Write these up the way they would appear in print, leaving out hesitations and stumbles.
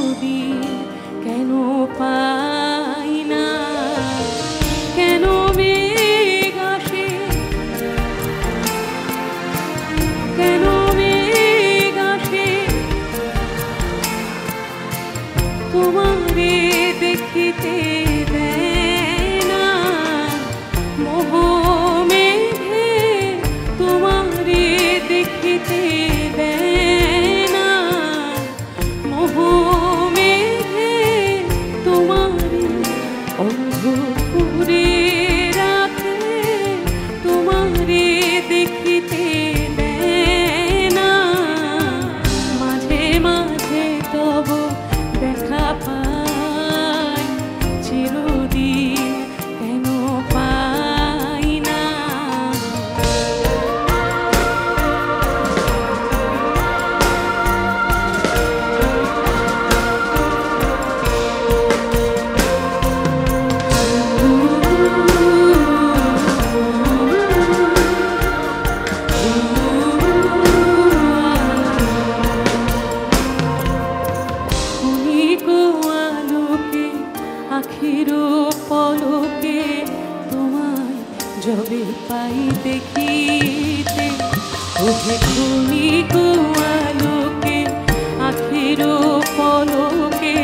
চিরদিন কেন পাই না, কেন মেঘ আসে, কেন মেঘ আসে তোমারে দেখিতে দেয় না, মোহ মেঘে তোমারে দেখিতে দেয় না, মোহ মেঘে তোমারে অন্ধ করে রাখে, তোমারে দেখিতে দেয় না, মাঝে মাঝে তব দেখা পাই, চিরদিন কেন পাই না। আখির পলকে তোমায় যবে পাই দেখিতে, ওহে ক্ষণিক আলোকে আখির পলকে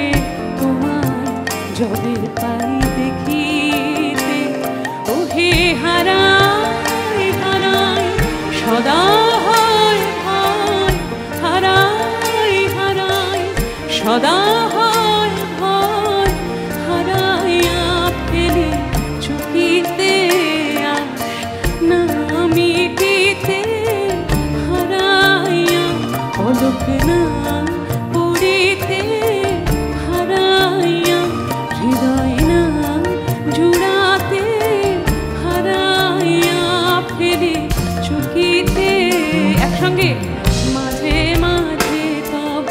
তোমায় যবে পাই দেখিতে, ওহে হারাই হারাই সদা হয় ভয়, হারাই হারাই সদা হয় ভয়, হারাইয়া ফেলে চুকিতে আস না মিটিতে, হারাইয়া পলক না পড়িতে, হারাইয়া হৃদয় না জুড়াতে, হারাইয়া ফেলে চুকিতে। একসঙ্গে মাঝে মাঝে তব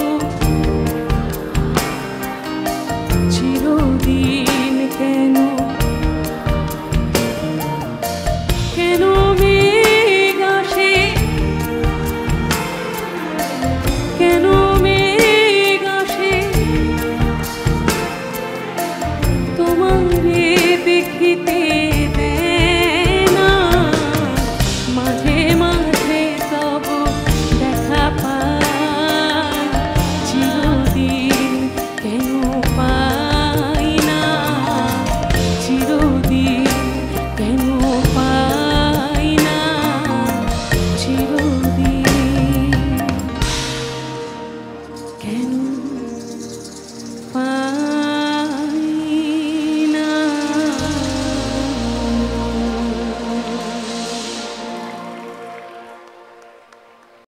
চিরদিন কেন, কেন মেঘ আসে, কেন মেঘ আসে তোমারে দেখিতে দেয় না, মাঝে মাঝে তব দেখা পাই, চিরদিন কেন পাই না, চিরদিন কেন পাই না, চিরদিন কেন